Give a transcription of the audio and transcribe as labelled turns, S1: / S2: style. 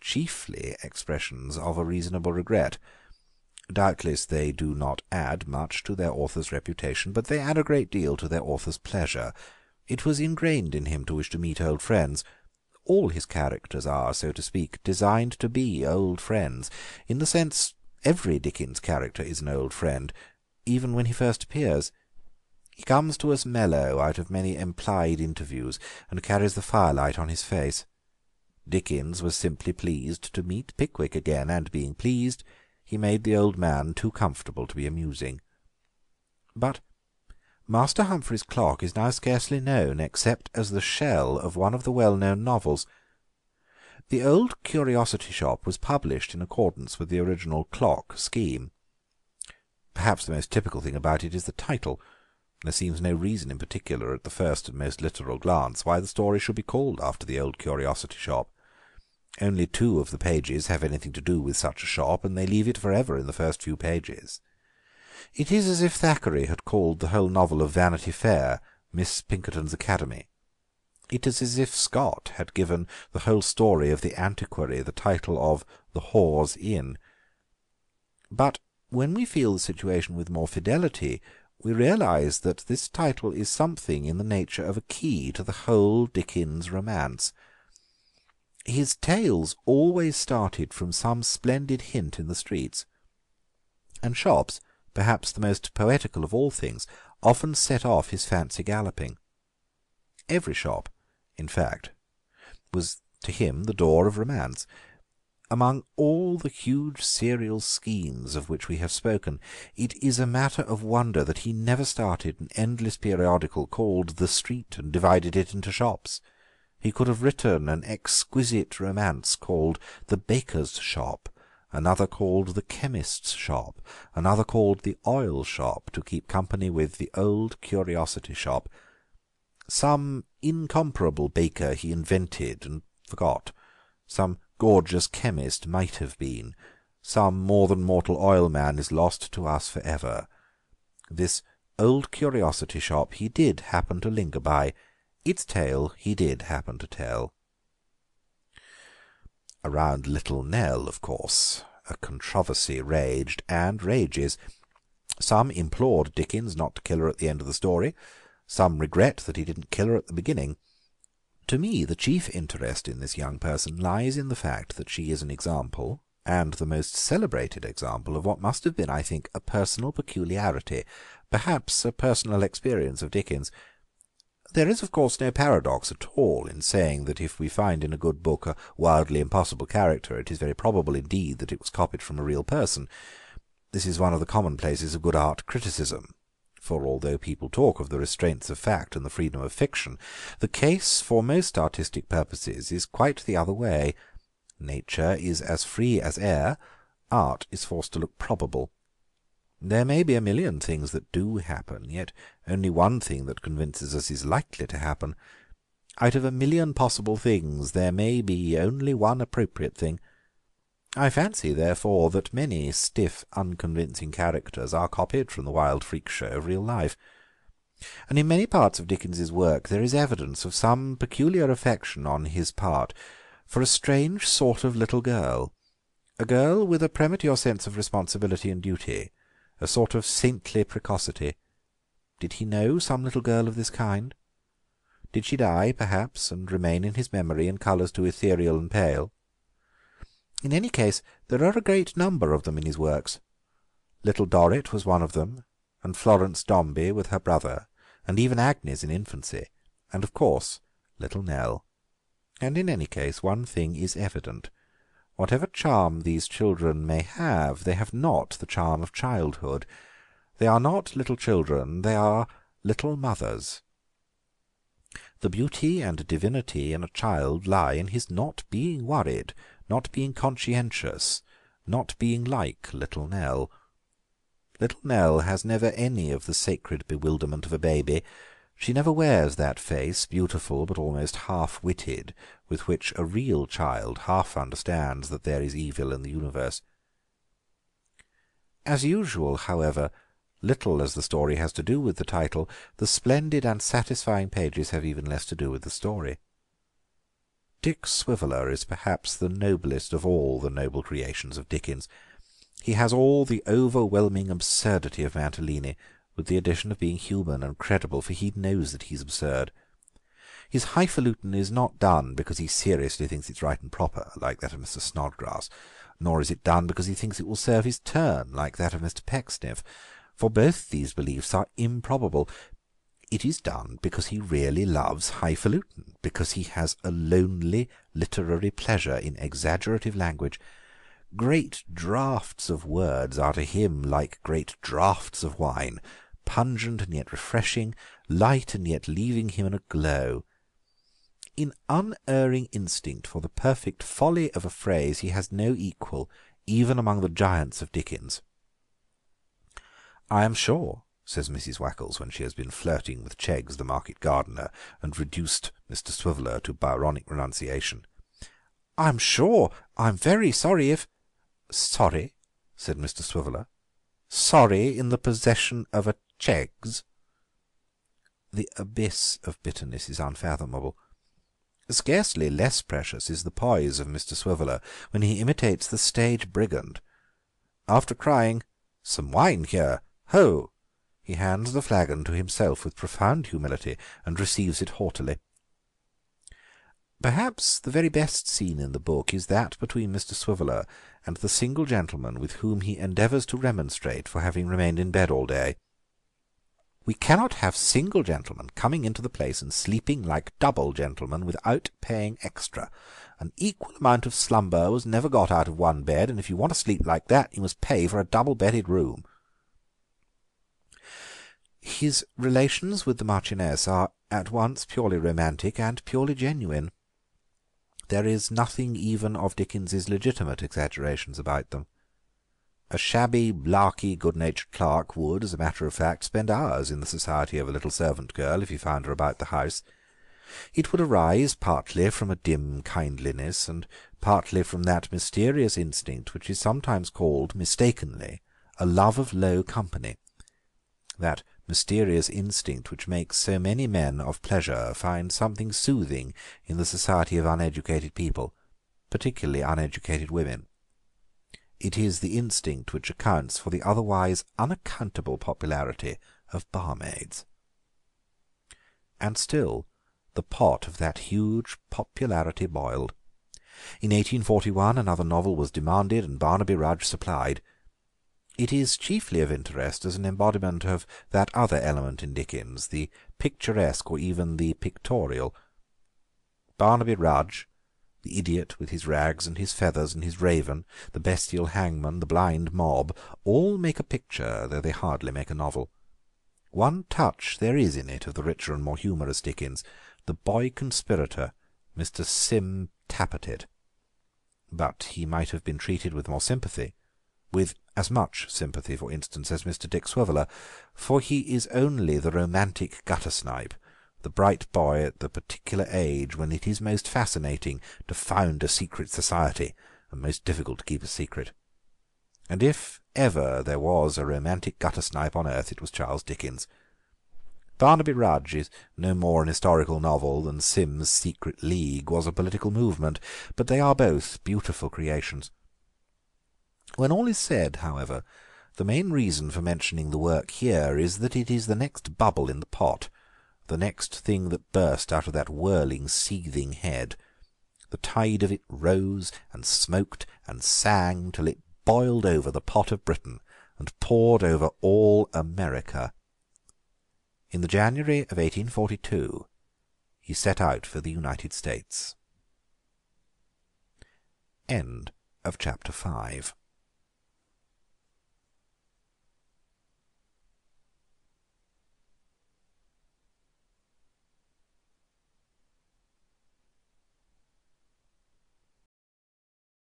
S1: chiefly expressions of a reasonable regret. Doubtless they do not add much to their author's reputation, but they add a great deal to their author's pleasure. It was ingrained in him to wish to meet old friends. All his characters are, so to speak, designed to be old friends. In the sense, every Dickens character is an old friend, even when he first appears. He comes to us mellow out of many implied interviews, and carries the firelight on his face. Dickens was simply pleased to meet Pickwick again, and being pleased, he made the old man too comfortable to be amusing. But Master Humphrey's Clock is now scarcely known except as the shell of one of the well-known novels. The Old Curiosity Shop was published in accordance with the original Clock scheme. Perhaps the most typical thing about it is the title. There seems no reason in particular, at the first and most literal glance, why the story should be called after the Old Curiosity Shop. Only 2 of the pages have anything to do with such a shop, and they leave it for ever in the first few pages. It is as if Thackeray had called the whole novel of Vanity Fair Miss Pinkerton's Academy. It is as if Scott had given the whole story of The Antiquary the title of The Whore's Inn. But when we feel the situation with more fidelity, we realise that this title is something in the nature of a key to the whole Dickens romance. His tales always started from some splendid hint in the streets, and shops, perhaps the most poetical of all things, often set off his fancy galloping. Every shop, in fact, was to him the door of romance. Among all the huge serial schemes of which we have spoken, it is a matter of wonder that he never started an endless periodical called The Street and divided it into shops. He could have written an exquisite romance called The Baker's Shop, another called The Chemist's Shop, another called The Oil Shop, to keep company with The Old Curiosity Shop. Some incomparable baker he invented and forgot. Some gorgeous chemist might have been. Some more than mortal oilman is lost to us for ever. This Old Curiosity Shop he did happen to linger by. Its tale he did happen to tell. Around Little Nell, of course, a controversy raged and rages. Some implored Dickens not to kill her at the end of the story. Some regret that he didn't kill her at the beginning. To me, the chief interest in this young person lies in the fact that she is an example, and the most celebrated example, of what must have been, I think, a personal peculiarity, perhaps a personal experience of Dickens. There is, of course, no paradox at all in saying that if we find in a good book a wildly impossible character, it is very probable indeed that it was copied from a real person. This is one of the commonplaces of good art criticism, for although people talk of the restraints of fact and the freedom of fiction, the case for most artistic purposes is quite the other way. Nature is as free as air, art is forced to look probable. There may be a million things that do happen, yet only one thing that convinces us is likely to happen. Out of a million possible things there may be only one appropriate thing. I fancy, therefore, that many stiff, unconvincing characters are copied from the wild freak show of real life. And in many parts of Dickens's work there is evidence of some peculiar affection on his part for a strange sort of little girl, a girl with a premature sense of responsibility and duty, a sort of saintly precocity. Did he know some little girl of this kind? Did she die, perhaps, and remain in his memory in colours too ethereal and pale? In any case, there are a great number of them in his works. Little Dorrit was one of them, and Florence Dombey with her brother, and even Agnes in infancy, and, of course, Little Nell. And in any case, one thing is evident. Whatever charm these children may have, they have not the charm of childhood. They are not little children, they are little mothers. The beauty and divinity in a child lie in his not being worried, not being conscientious, not being like Little Nell. Little Nell has never any of the sacred bewilderment of a baby. She never wears that face, beautiful but almost half-witted, with which a real child half understands that there is evil in the universe. As usual, however, little as the story has to do with the title, the splendid and satisfying pages have even less to do with the story. Dick Swiveller is perhaps the noblest of all the noble creations of Dickens. He has all the overwhelming absurdity of Mantalini, with the addition of being human and credible, for he knows that he's absurd. His highfalutin is not done because he seriously thinks it's right and proper, like that of Mr. Snodgrass, nor is it done because he thinks it will serve his turn, like that of Mr. Pecksniff, for both these beliefs are improbable. It is done because he really loves highfalutin, because he has a lonely literary pleasure in exaggerative language. Great draughts of words are to him like great draughts of wine, pungent and yet refreshing, light and yet leaving him in a glow. In unerring instinct for the perfect folly of a phrase he has no equal, even among the giants of Dickens. "I am sure," says Mrs. Wackles, when she has been flirting with Cheggs the market gardener, and reduced Mr. Swiveller to Byronic renunciation, "I'm sure I'm very sorry if—" "Sorry," said Mr. Swiveller, "sorry in the possession of a Cheggs?" The abyss of bitterness is unfathomable. Scarcely less precious is the poise of Mr. Swiveller when he imitates the stage brigand. After crying, "Some wine here, ho!" he hands the flagon to himself with profound humility, and receives it haughtily. Perhaps the very best scene in the book is that between Mr. Swiveller and the single gentleman with whom he endeavours to remonstrate for having remained in bed all day. "We cannot have single gentlemen coming into the place and sleeping like double gentlemen without paying extra. An equal amount of slumber was never got out of one bed, and if you want to sleep like that you must pay for a double-bedded room." His relations with the Marchioness are at once purely romantic and purely genuine. There is nothing even of Dickens's legitimate exaggerations about them. A shabby, blarky, good-natured clerk would, as a matter of fact, spend hours in the society of a little servant girl if he found her about the house. It would arise partly from a dim kindliness, and partly from that mysterious instinct which is sometimes called, mistakenly, a love of low company, that mysterious instinct which makes so many men of pleasure find something soothing in the society of uneducated people, particularly uneducated women. It is the instinct which accounts for the otherwise unaccountable popularity of barmaids. And still the pot of that huge popularity boiled. In 1841 another novel was demanded, and Barnaby Rudge supplied. It is chiefly of interest as an embodiment of that other element in Dickens, the picturesque or even the pictorial. Barnaby Rudge, the idiot with his rags and his feathers and his raven, the bestial hangman, the blind mob, all make a picture, though they hardly make a novel. One touch there is in it of the richer and more humorous Dickens, the boy conspirator, Mr. Sim Tappertit. But he might have been treated with more sympathy, with as much sympathy, for instance, as Mr. Dick Swiveller, for he is only the romantic gutter-snipe, the bright boy at the particular age when it is most fascinating to found a secret society and most difficult to keep a secret. And if ever there was a romantic gutter-snipe on earth, it was Charles Dickens. Barnaby Rudge is no more an historical novel than Sim's Secret League was a political movement, but they are both beautiful creations. When all is said, however, the main reason for mentioning the work here is that it is the next bubble in the pot, the next thing that burst out of that whirling, seething head. The tide of it rose and smoked and sang till it boiled over the pot of Britain and poured over all America. In the January of 1842 he set out for the United States. End of chapter 5.